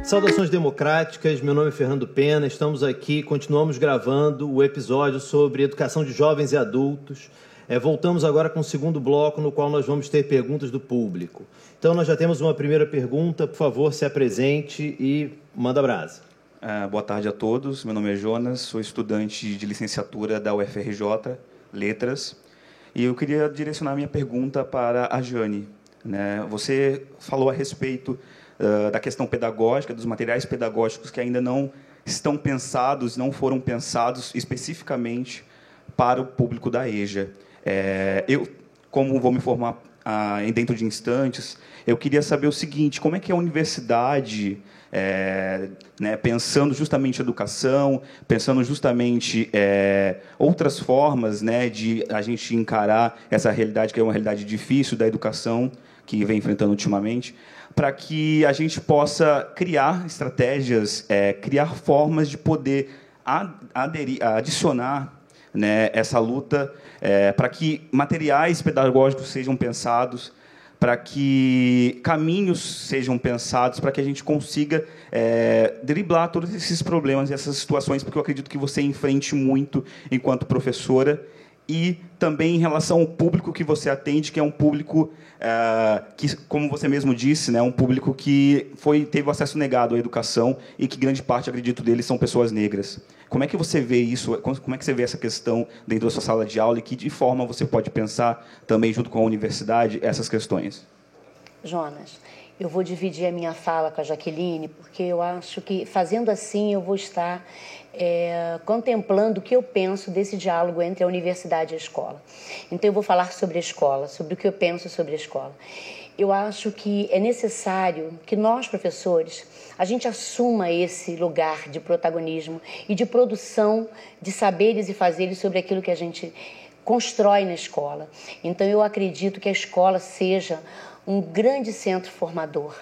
Saudações democráticas, meu nome é Fernando Pena, estamos aqui, continuamos gravando o episódio sobre educação de jovens e adultos. Voltamos agora com o segundo bloco, no qual nós vamos ter perguntas do público. Então, nós já temos uma primeira pergunta, por favor, se apresente e manda brasa. Boa tarde a todos, meu nome é Jonas, sou estudante de licenciatura da UFRJ, Letras, e eu queria direcionar minha pergunta para a Jane. Você falou a respeito da questão pedagógica, dos materiais pedagógicos que ainda não estão pensados, não foram pensados especificamente para o público da EJA. Eu, como vou me formar dentro de instantes, eu queria saber o seguinte: como é que a universidade, pensando justamente educação, pensando justamente outras formas de a gente encarar essa realidade, que é uma realidade difícil da educação, que vem enfrentando ultimamente, para que a gente possa criar estratégias, criar formas de poder adicionar essa luta, para que materiais pedagógicos sejam pensados, para que caminhos sejam pensados, para que a gente consiga driblar todos esses problemas e essas situações, porque eu acredito que você enfrente muito enquanto professora, e também em relação ao público que você atende, que é um público que, como você mesmo disse, um público que teve o acesso negado à educação e que grande parte, acredito, deles são pessoas negras. Como é que você vê isso? Como é que você vê essa questão dentro da sua sala de aula e que de forma você pode pensar também, junto com a universidade, essas questões? Jonas, eu vou dividir a minha fala com a Jaqueline, porque eu acho que, fazendo assim, eu vou estar contemplando o que eu penso desse diálogo entre a universidade e a escola. Então, eu vou falar sobre a escola, sobre o que eu penso sobre a escola. Eu acho que é necessário que nós, professores, a gente assuma esse lugar de protagonismo e de produção de saberes e fazeres sobre aquilo que a gente constrói na escola. Então, eu acredito que a escola seja um grande centro formador.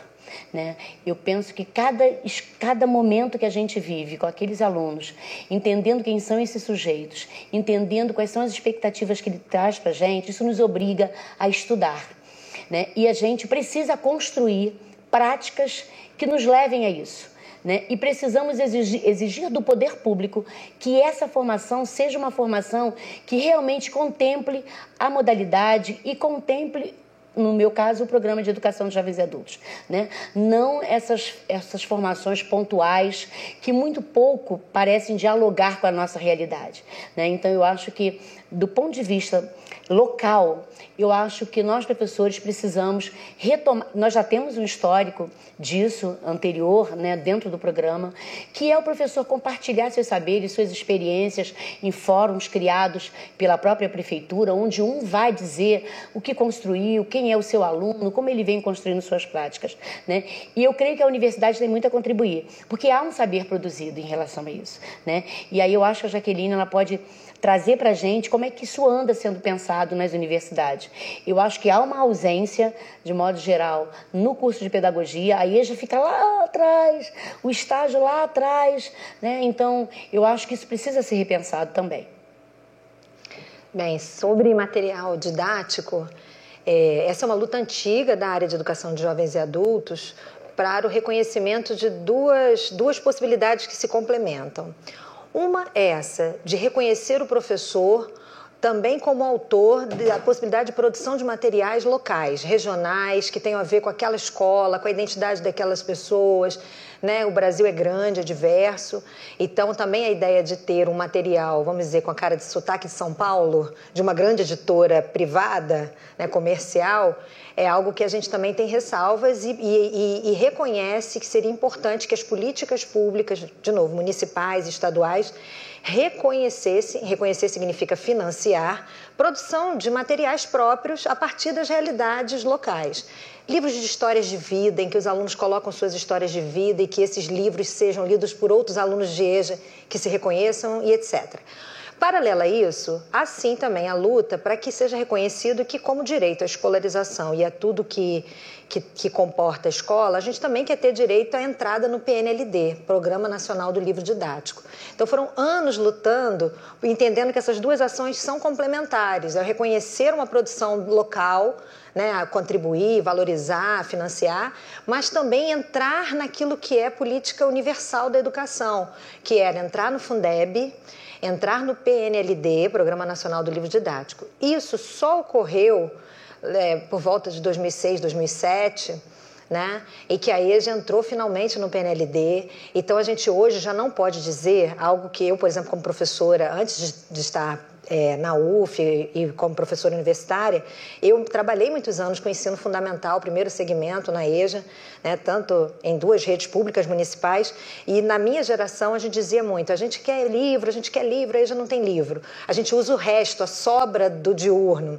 Eu penso que cada momento que a gente vive com aqueles alunos, entendendo quem são esses sujeitos, entendendo quais são as expectativas que ele traz para a gente, isso nos obriga a estudar. E a gente precisa construir práticas que nos levem a isso. E precisamos exigir do poder público que essa formação seja uma formação que realmente contemple a modalidade e contemple, no meu caso, o programa de educação de jovens e adultos. Não essas formações pontuais que muito pouco parecem dialogar com a nossa realidade. Então, eu acho que, do ponto de vista local, eu acho que nós, professores, precisamos retomar. Nós já temos um histórico disso anterior, dentro do programa, que é o professor compartilhar seus saberes, suas experiências em fóruns criados pela própria prefeitura, onde um vai dizer o que construiu, quem é o seu aluno, como ele vem construindo suas práticas. E eu creio que a universidade tem muito a contribuir, porque há um saber produzido em relação a isso. E aí eu acho que a Jaqueline ela pode trazer para a gente como é que isso anda sendo pensado nas universidades. Eu acho que há uma ausência, de modo geral, no curso de pedagogia, a EJA fica lá atrás, o estágio lá atrás, Então, eu acho que isso precisa ser repensado também. Bem, sobre material didático, essa é uma luta antiga da área de educação de jovens e adultos para o reconhecimento de duas possibilidades que se complementam. Uma é essa, de reconhecer o professor também como autor da possibilidade de produção de materiais locais, regionais, que tenham a ver com aquela escola, com a identidade daquelas pessoas. O Brasil é grande, é diverso, então também a ideia de ter um material, vamos dizer, com a cara de sotaque de São Paulo, de uma grande editora privada, comercial, é algo que a gente também tem ressalvas e reconhece que seria importante que as políticas públicas, de novo, municipais, estaduais, reconhecer significa financiar, produção de materiais próprios a partir das realidades locais. Livros de histórias de vida, em que os alunos colocam suas histórias de vida e que esses livros sejam lidos por outros alunos de EJA que se reconheçam e etc. Paralela a isso, há sim também a luta para que seja reconhecido que, como direito à escolarização e a tudo que que comporta a escola, a gente também quer ter direito à entrada no PNLD, Programa Nacional do Livro Didático. Então, foram anos lutando, entendendo que essas duas ações são complementares. É reconhecer uma produção local, né, contribuir, valorizar, financiar, mas também entrar naquilo que é política universal da educação, que era entrar no Fundeb, entrar no PNLD, Programa Nacional do Livro Didático. Isso só ocorreu por volta de 2006, 2007, né? E que a EJA entrou finalmente no PNLD. Então, a gente hoje já não pode dizer algo que eu, por exemplo, como professora, antes de estar na UF e como professora universitária, eu trabalhei muitos anos com ensino fundamental, primeiro segmento na EJA, né, tanto em 2 redes públicas municipais, e na minha geração a gente dizia muito, a gente quer livro, a EJA não tem livro, a gente usa o resto, a sobra do diurno.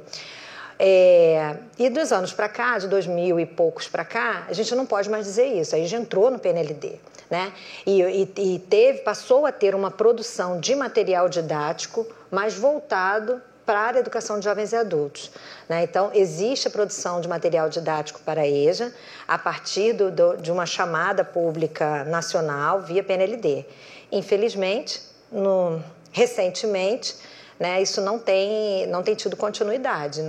E dos anos para cá, de 2000 e poucos para cá, a gente não pode mais dizer isso. Aí já entrou no PNLD, né? E passou a ter uma produção de material didático mais voltado para a área de educação de jovens e adultos, né? Então, existe a produção de material didático para a EJA a partir de uma chamada pública nacional via PNLD. Infelizmente, recentemente, né, isso não tem tido continuidade.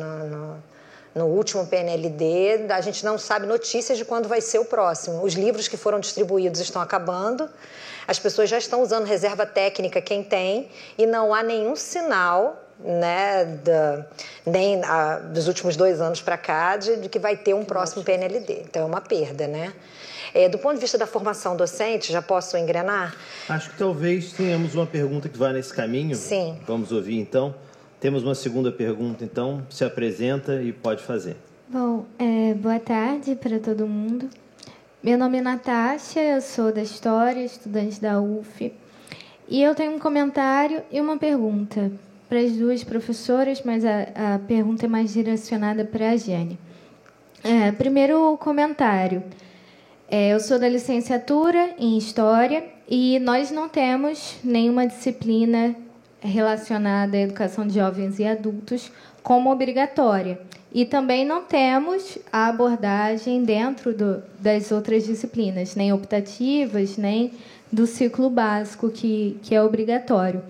No último PNLD, a gente não sabe notícias de quando vai ser o próximo. Os livros que foram distribuídos estão acabando, as pessoas já estão usando reserva técnica, quem tem, e não há nenhum sinal, né, nem dos últimos 2 anos para cá, de que vai ter um próximo PNLD. Então, é uma perda, né? Do ponto de vista da formação docente, já posso engrenar? Acho que talvez tenhamos uma pergunta que vai nesse caminho. Sim. Vamos ouvir, então. Temos uma segunda pergunta, então. Se apresenta e pode fazer. Bom, boa tarde para todo mundo. Meu nome é Natasha, eu sou da História, estudante da UF. E eu tenho um comentário e uma pergunta para as 2 professoras, mas a pergunta é mais direcionada para a Jane. Primeiro, o comentário. Eu sou da licenciatura em História e nós não temos nenhuma disciplina relacionada à educação de jovens e adultos como obrigatória. E também não temos a abordagem dentro das outras disciplinas, nem optativas, nem do ciclo básico, que é obrigatório.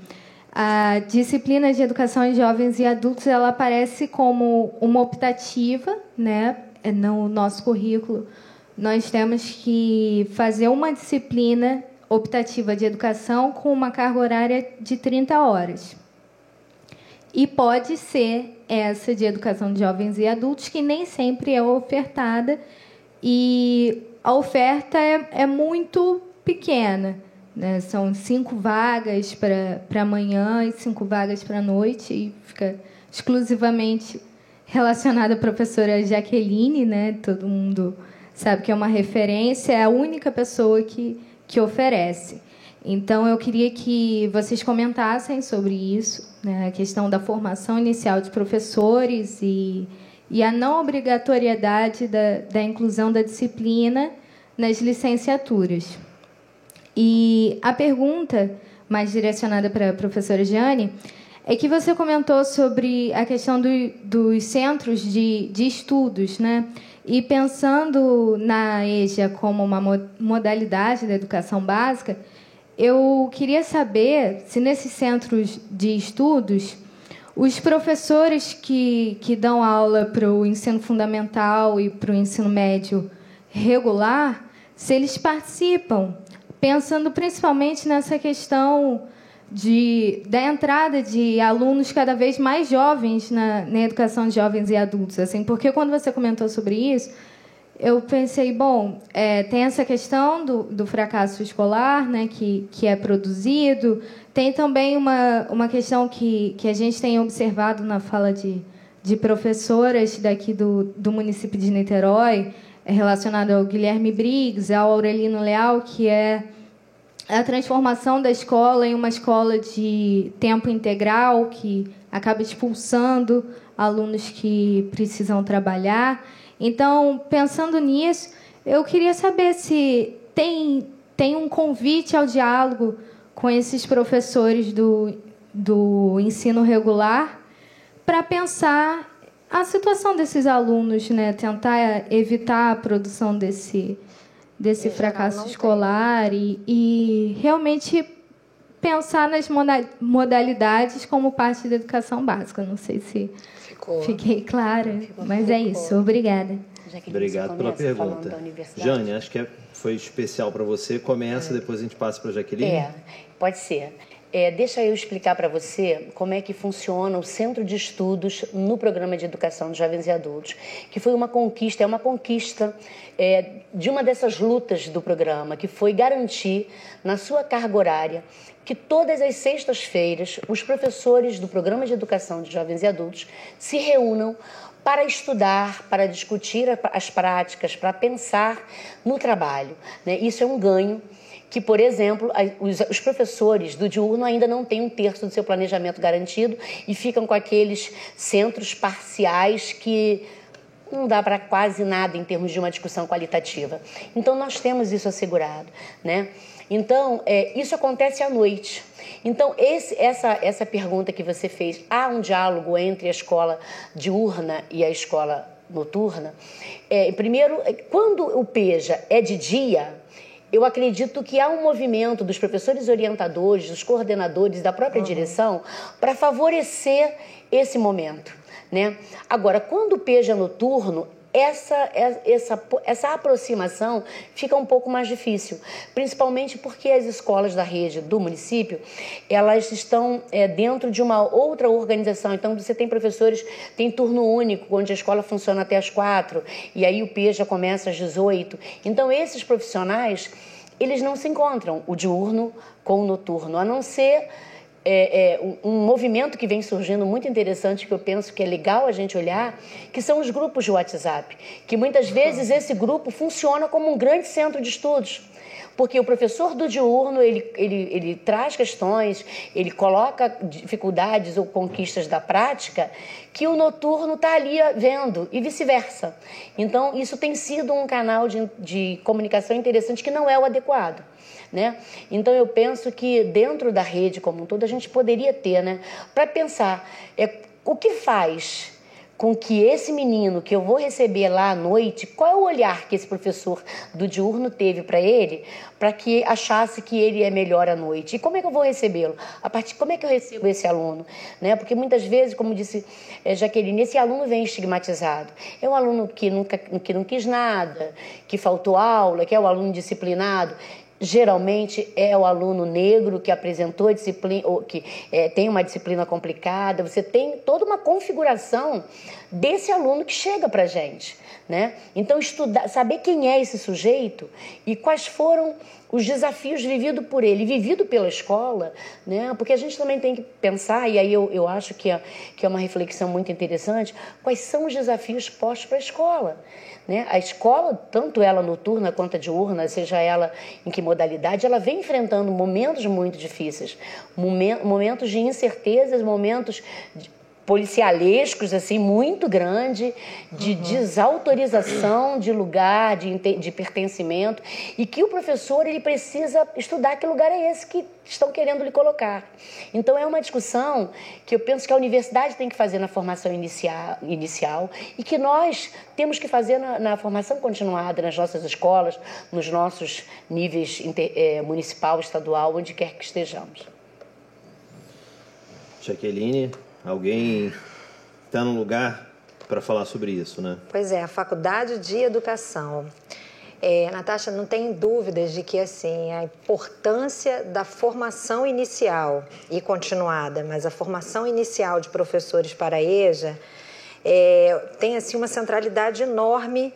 A disciplina de educação de jovens e adultos ela aparece como uma optativa, né, no nosso currículo. Nós temos que fazer uma disciplina optativa de educação com uma carga horária de 30 horas. E pode ser essa de educação de jovens e adultos, que nem sempre é ofertada, e a oferta é muito pequena, né? São 5 vagas para manhã e 5 vagas para a noite, e fica exclusivamente relacionada à professora Jaqueline, né? Todo mundo sabe que é uma referência, é a única pessoa que oferece. Então, eu queria que vocês comentassem sobre isso, né, a questão da formação inicial de professores e a não obrigatoriedade da inclusão da disciplina nas licenciaturas. E a pergunta, mais direcionada para a professora Jane, é que você comentou sobre a questão dos centros de estudos, né? E pensando na EJA como uma modalidade da educação básica, eu queria saber se nesses centros de estudos, os professores que dão aula para o ensino fundamental e para o ensino médio regular, se eles participam, pensando principalmente nessa questão da entrada de alunos cada vez mais jovens na educação de jovens e adultos, assim, porque quando você comentou sobre isso, eu pensei, bom, tem essa questão do fracasso escolar, né, que é produzido, tem também uma questão que a gente tem observado na fala de professoras daqui do município de Niterói, relacionada ao Guilherme Briggs, ao Aurelino Leal, que é a transformação da escola em uma escola de tempo integral, que acaba expulsando alunos que precisam trabalhar. Então, pensando nisso, eu queria saber se tem um convite ao diálogo com esses professores do ensino regular para pensar a situação desses alunos, né? Tentar evitar a produção desse fracasso escolar e realmente pensar nas modalidades como parte da educação básica. Não sei se fiquei clara, mas é isso. Obrigada. Obrigado pela pergunta. Jane, acho que foi especial para você. Começa, depois a gente passa para a Jaqueline. Pode ser. Deixa eu explicar para você como é que funciona o Centro de Estudos no Programa de Educação de Jovens e Adultos, que foi uma conquista, de uma dessas lutas do programa, que foi garantir na sua carga horária que todas as sextas-feiras os professores do Programa de Educação de Jovens e Adultos se reúnam para estudar, para discutir as práticas, para pensar no trabalho, né? Isso é um ganho que, por exemplo, os professores do diurno ainda não têm 1/3 do seu planejamento garantido e ficam com aqueles centros parciais que não dá para quase nada em termos de uma discussão qualitativa. Então, nós temos isso assegurado, né? Então, isso acontece à noite. Então, essa pergunta que você fez, há um diálogo entre a escola diurna e a escola noturna? Primeiro, quando o PEJA é de dia, eu acredito que há um movimento dos professores orientadores, dos coordenadores, da própria direção, para favorecer esse momento, né? Agora, quando o PEJA é noturno, essa aproximação fica um pouco mais difícil, principalmente porque as escolas da rede do município, elas estão dentro de uma outra organização. Então, você tem professores, tem turno único, onde a escola funciona até às 4, e aí o PEJA começa às 18. Então, esses profissionais, eles não se encontram, o diurno com o noturno, a não ser um movimento que vem surgindo muito interessante, que eu penso que é legal a gente olhar, que são os grupos de WhatsApp, que muitas vezes esse grupo funciona como um grande centro de estudos, porque o professor do diurno, ele traz questões, ele coloca dificuldades ou conquistas da prática que o noturno está ali vendo e vice-versa. Então, isso tem sido um canal de comunicação interessante que não é o adequado, né? Então, eu penso que dentro da rede como um todo, a gente poderia ter, né, para pensar o que faz com que esse menino que eu vou receber lá à noite, qual é o olhar que esse professor do diurno teve para ele, para que achasse que ele é melhor à noite? E como é que eu vou recebê-lo? Como é que eu recebo esse aluno? Né? Porque muitas vezes, como disse Jaqueline, esse aluno vem estigmatizado. É um aluno que não quis nada, que faltou aula, que é o aluno disciplinado. Geralmente é o aluno negro que apresentou disciplina, ou que tem uma disciplina complicada. Você tem toda uma configuração desse aluno que chega para a gente, né? Então, saber quem é esse sujeito e quais foram os desafios vividos por ele, vivido pela escola, né? Porque a gente também tem que pensar, e aí eu acho que é uma reflexão muito interessante, quais são os desafios postos para a escola, né? A escola, tanto ela noturna quanto a diurna, seja ela em que modalidade, ela vem enfrentando momentos muito difíceis, momentos de incertezas, momentos policialescos, assim, muito grande, de desautorização de lugar, de pertencimento, e que o professor, ele precisa estudar que lugar é esse que estão querendo lhe colocar. Então, é uma discussão que eu penso que a universidade tem que fazer na formação inicial e que nós temos que fazer na formação continuada, nas nossas escolas, nos nossos níveis municipal, estadual, onde quer que estejamos. Jaqueline, alguém está num lugar para falar sobre isso, né? Pois é, a Faculdade de Educação. Natasha, não tem dúvidas de que assim, a importância da formação inicial e continuada, mas a formação inicial de professores para a EJA tem assim, uma centralidade enorme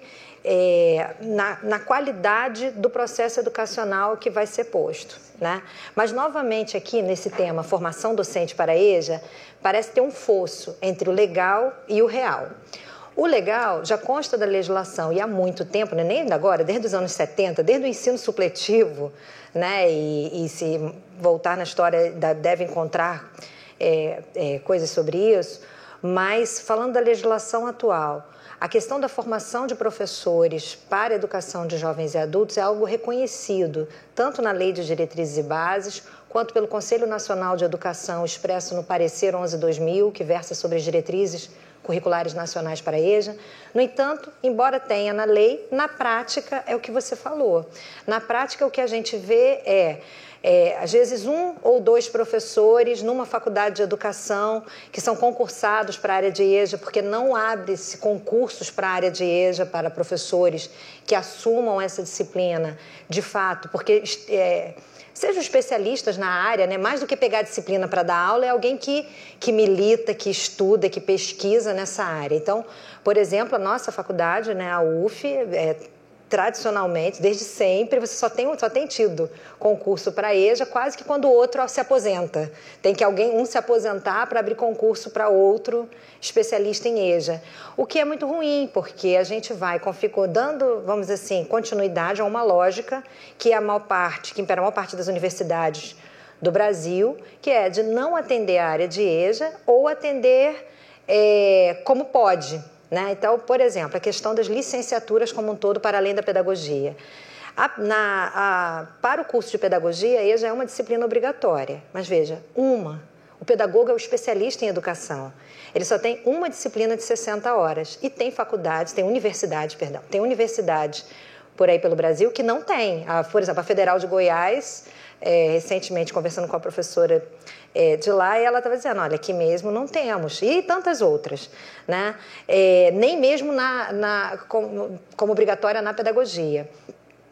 na qualidade do processo educacional que vai ser posto, né? Mas, novamente, aqui nesse tema, formação docente para a EJA, parece ter um fosso entre o legal e o real. O legal já consta da legislação e há muito tempo, né? Nem agora, desde os anos 70, desde o ensino supletivo, né? E se voltar na história, deve encontrar coisas sobre isso, mas falando da legislação atual, a questão da formação de professores para a educação de jovens e adultos é algo reconhecido, tanto na Lei de Diretrizes e Bases, quanto pelo Conselho Nacional de Educação, expresso no parecer 11/2000, que versa sobre as diretrizes curriculares nacionais para a EJA. No entanto, embora tenha na lei, na prática é o que você falou. Na prática, o que a gente vê às vezes, 1 ou 2 professores numa faculdade de educação que são concursados para a área de EJA, porque não abre-se concursos para a área de EJA para professores que assumam essa disciplina de fato, porque sejam especialistas na área, né? Mais do que pegar a disciplina para dar aula, é alguém que milita, que estuda, que pesquisa nessa área. Então, por exemplo, a nossa faculdade, né, a UF, tradicionalmente, desde sempre, você só tem tido concurso para a EJA quase que quando o outro se aposenta. Tem que um se aposentar para abrir concurso para outro especialista em EJA. O que é muito ruim, porque a gente vai dando, vamos dizer assim, continuidade a uma lógica que impera a maior parte das universidades do Brasil, que é de não atender a área de EJA ou atender como pode. Né? Então, por exemplo, a questão das licenciaturas como um todo para além da pedagogia. Para o curso de pedagogia, a EJA é uma disciplina obrigatória, mas veja, o pedagogo é o especialista em educação. Ele só tem uma disciplina de 60 horas e tem universidades por aí pelo Brasil que não tem. Por exemplo, a Federal de Goiás, recentemente conversando com a professora de lá, e ela estava dizendo, olha, aqui mesmo não temos, e tantas outras, né? Nem mesmo como obrigatória na pedagogia.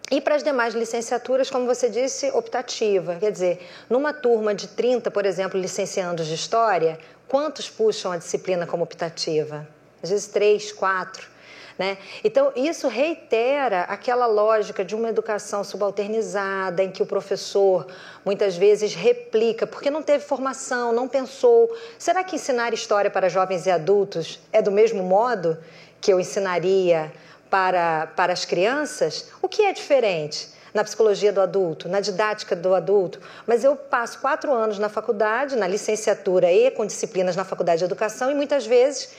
E para as demais licenciaturas, como você disse, optativa. Quer dizer, numa turma de 30, por exemplo, licenciandos de História, quantos puxam a disciplina como optativa? Às vezes 3, 4. Né? Então, isso reitera aquela lógica de uma educação subalternizada, em que o professor, muitas vezes, replica, porque não teve formação, não pensou. Será que ensinar história para jovens e adultos é do mesmo modo que eu ensinaria para as crianças? O que é diferente na psicologia do adulto, na didática do adulto? Mas eu passo 4 anos na faculdade, na licenciatura e com disciplinas na faculdade de educação, e muitas vezes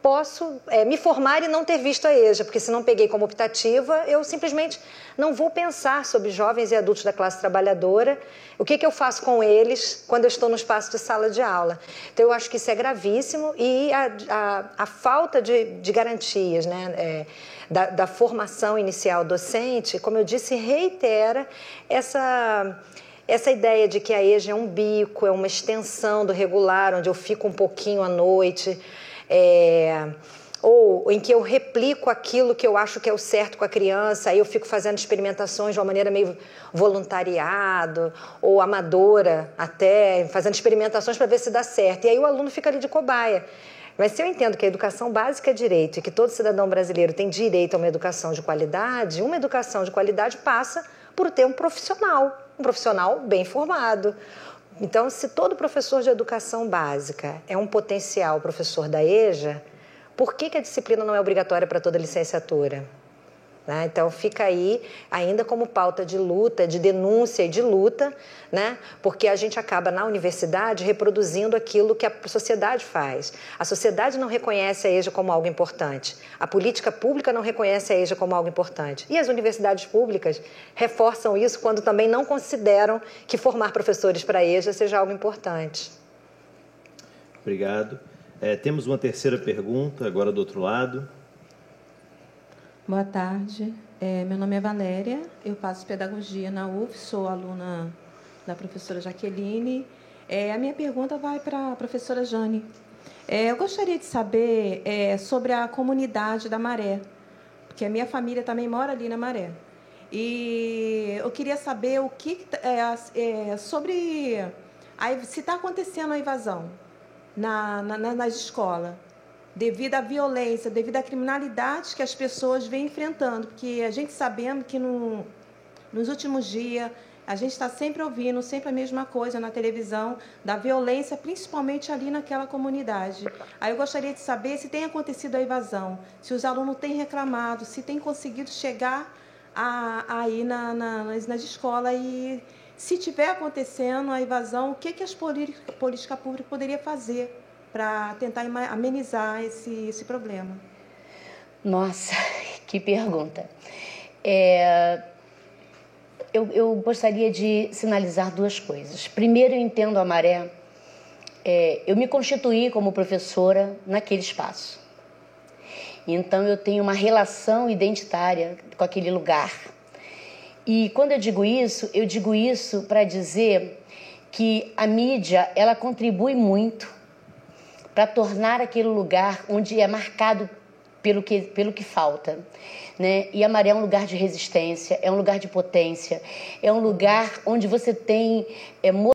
posso me formar e não ter visto a EJA, porque se não peguei como optativa, eu simplesmente não vou pensar sobre jovens e adultos da classe trabalhadora, o que eu faço com eles quando eu estou no espaço de sala de aula. Então, eu acho que isso é gravíssimo, e a falta de garantias, né, da formação inicial docente, como eu disse, reitera essa ideia de que a EJA é um bico, é uma extensão do regular, onde eu fico um pouquinho à noite, ou em que eu replico aquilo que eu acho que é o certo com a criança, aí eu fico fazendo experimentações de uma maneira meio voluntariado ou amadora, até fazendo experimentações para ver se dá certo, e aí o aluno fica ali de cobaia. Mas se eu entendo que a educação básica é direito e que todo cidadão brasileiro tem direito a uma educação de qualidade passa por ter um profissional bem formado. Então, se todo professor de educação básica é um potencial professor da EJA, por que a disciplina não é obrigatória para toda licenciatura? Né? Então, fica aí ainda como pauta de luta, de denúncia e de luta, né? Porque a gente acaba na universidade reproduzindo aquilo que a sociedade faz. A sociedade não reconhece a EJA como algo importante. A política pública não reconhece a EJA como algo importante. E as universidades públicas reforçam isso quando também não consideram que formar professores para a EJA seja algo importante. Obrigado. Temos uma terceira pergunta, agora do outro lado. Boa tarde, meu nome é Valéria, eu faço pedagogia na UF, sou aluna da professora Jaqueline. A minha pergunta vai para a professora Jane. Eu gostaria de saber sobre a comunidade da Maré, porque a minha família também mora ali na Maré. E eu queria saber o que sobre se está acontecendo a invasão nas escolas, devido à violência, devido à criminalidade que as pessoas vêm enfrentando, porque a gente sabendo que nos últimos dias a gente está sempre ouvindo, sempre a mesma coisa na televisão, da violência, principalmente ali naquela comunidade. Aí eu gostaria de saber se tem acontecido a invasão, se os alunos têm reclamado, se têm conseguido chegar aí nas escolas, e se tiver acontecendo a invasão, o que as políticas públicas poderiam fazer para tentar amenizar esse problema? Nossa, que pergunta. Eu gostaria de sinalizar 2 coisas. Primeiro, eu entendo a Maré eu me constituí como professora naquele espaço. Então, eu tenho uma relação identitária com aquele lugar. E quando eu digo isso para dizer que a mídia, ela contribui muito para tornar aquele lugar onde é marcado pelo que falta, né? E a Maré é um lugar de resistência, é um lugar de potência, é um lugar onde você tem